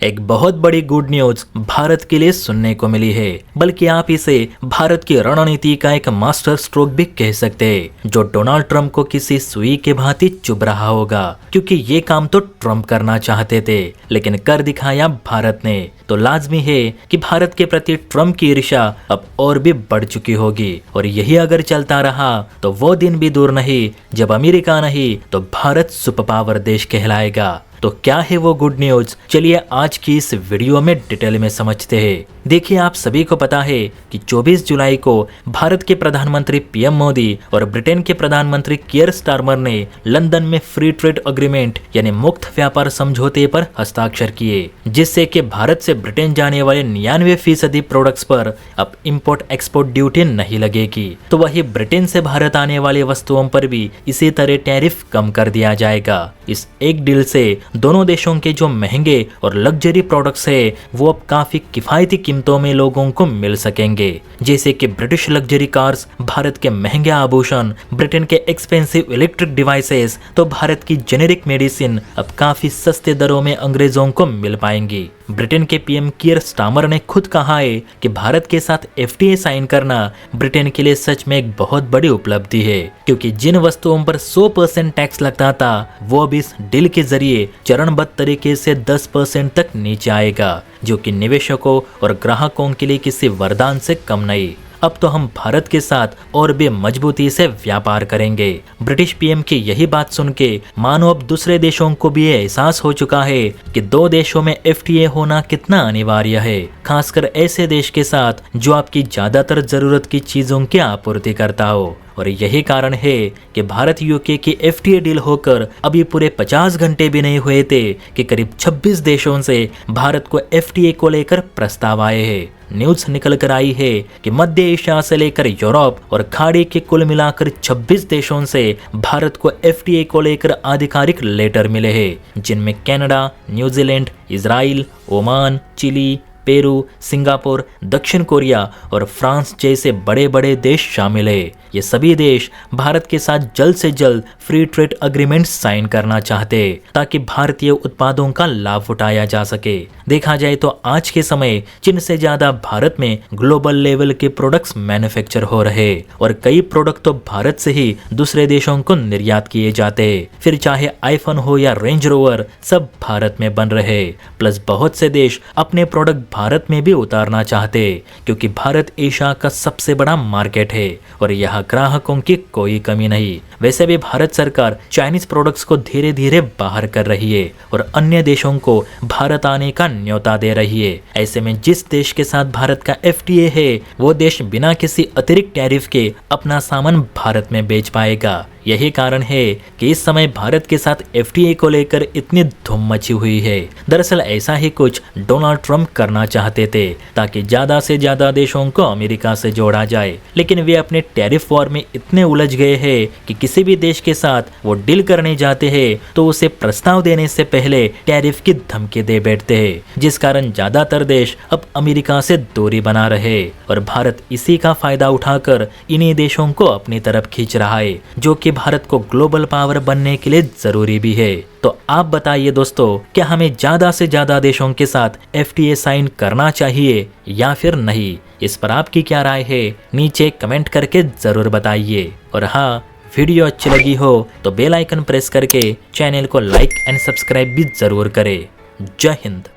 एक बहुत बड़ी गुड न्यूज भारत के लिए सुनने को मिली है, बल्कि आप इसे भारत की रणनीति का एक मास्टर स्ट्रोक भी कह सकते हैं, जो डोनाल्ड ट्रंप को किसी सुई के भांति चुभ रहा होगा, क्योंकि ये काम तो ट्रंप करना चाहते थे लेकिन कर दिखाया भारत ने। तो लाजमी है कि भारत के प्रति ट्रंप की ईर्ष्या अब और भी बढ़ चुकी होगी, और यही अगर चलता रहा तो वो दिन भी दूर नहीं जब अमेरिका नहीं तो भारत सुपर पावर देश कहलाएगा। तो क्या है वो गुड न्यूज, चलिए आज की इस वीडियो में डिटेल में समझते हैं। देखिए, आप सभी को पता है कि 24 जुलाई को भारत के प्रधानमंत्री पीएम मोदी और ब्रिटेन के प्रधानमंत्री कियर स्टारमर ने लंदन में फ्री ट्रेड एग्रीमेंट यानी मुक्त व्यापार समझौते पर हस्ताक्षर किए, जिससे कि भारत से ब्रिटेन जाने वाले 99% प्रोडक्ट्स पर अब इंपोर्ट एक्सपोर्ट ड्यूटी नहीं लगेगी। तो वही ब्रिटेन से भारत आने वाली वस्तुओं पर भी इसी तरह टैरिफ कम कर दिया जाएगा। इस एक डील से दोनों देशों के जो महंगे और लग्जरी प्रोडक्ट्स है वो अब काफी किफायती कीमतों में लोगों को मिल सकेंगे, जैसे कि ब्रिटिश लग्जरी कार्स, भारत के महंगे आभूषण, ब्रिटेन के एक्सपेंसिव इलेक्ट्रिक डिवाइसेस, तो भारत की जेनेरिक मेडिसिन अब काफी सस्ते दरों में अंग्रेजों को मिल पाएंगी। ब्रिटेन के पीएम कियर स्टारमर ने खुद कहा है कि भारत के साथ एफटीए साइन करना ब्रिटेन के लिए सच में एक बहुत बड़ी उपलब्धि है, क्योंकि जिन वस्तुओं पर 100% टैक्स लगता था वो अब इस डील के जरिए चरणबद्ध तरीके से 10% तक नीचे आएगा, जो कि निवेशकों और ग्राहकों के लिए किसी वरदान से कम नहीं। अब तो हम भारत के साथ और भी मजबूती से व्यापार करेंगे। ब्रिटिश पीएम की यही बात सुन के मानो अब दूसरे देशों को भी एहसास हो चुका है कि दो देशों में एफटीए होना कितना अनिवार्य है, खासकर ऐसे देश के साथ जो आपकी ज्यादातर जरूरत की चीजों की आपूर्ति करता हो। और यही कारण है कि भारत यूके की एफटीए डील होकर अभी पूरे 50 घंटे भी नहीं हुए थे कि करीब 26 देशों से भारत को एफटीए को लेकर प्रस्ताव आए हैं। न्यूज निकल कर आई है कि मध्य एशिया से लेकर यूरोप और खाड़ी के कुल मिलाकर 26 देशों से भारत को एफटीए को लेकर आधिकारिक लेटर मिले हैं, जिनमें Canada, New Zealand, Israel, Oman, Chile, Peru, Singapore, दक्षिण कोरिया और फ्रांस जैसे बड़े बड़े देश शामिल है। ये सभी देश भारत के साथ जल्द से जल्द फ्री ट्रेड एग्रीमेंट साइन करना चाहते हैं, ताकि भारतीय उत्पादों का लाभ उठाया जा सके। देखा जाए तो आज के समय चीन से ज्यादा भारत में ग्लोबल लेवल के प्रोडक्ट्स मैन्युफैक्चर हो रहे, और कई प्रोडक्ट तो भारत से ही दूसरे देशों को निर्यात किए जाते हैं। फिर चाहे आईफोन हो या रेंज रोवर, सब भारत में बन रहे। प्लस बहुत से देश अपने प्रोडक्ट भारत में भी उतारना चाहते, क्योंकि भारत एशिया का सबसे बड़ा मार्केट है और यहाँ ग्राहकों की कोई कमी नहीं। वैसे भी भारत सरकार चाइनीज प्रोडक्ट्स को धीरे धीरे बाहर कर रही है और अन्य देशों को भारत आने का न्योता दे रही है। ऐसे में जिस देश के साथ भारत का एफटीए है वो देश बिना किसी अतिरिक्त टैरिफ के अपना सामान भारत में बेच पाएगा। यही कारण है कि इस समय भारत के साथ एफटीए को लेकर इतनी धूम मची हुई है। दरअसल ऐसा ही कुछ डोनाल्ड ट्रंप करना चाहते थे, ताकि ज्यादा से ज्यादा देशों को अमेरिका से जोड़ा जाए, लेकिन वे अपने टैरिफ वॉर में इतने उलझ गए हैं कि किसी भी देश के साथ वो डील करने जाते हैं तो उसे प्रस्ताव देने से पहले टैरिफ की धमकी दे बैठते हैं, जिस कारण ज्यादातर देश अब अमेरिका से दूरी बना रहे, और भारत इसी का फायदा उठाकर इन्हीं देशों को अपनी तरफ खींच रहा है, जो कि भारत को ग्लोबल पावर बनने के लिए जरूरी भी है। तो आप बताइए दोस्तों, क्या हमें ज्यादा से ज्यादा देशों के साथ एफटीए साइन करना चाहिए या फिर नहीं? इस पर आपकी क्या राय है, नीचे कमेंट करके जरूर बताइए। और हाँ, वीडियो अच्छी लगी हो तो बेल आइकन प्रेस करके चैनल को लाइक एंड सब्सक्राइब भी जरूर करें। जय हिंद।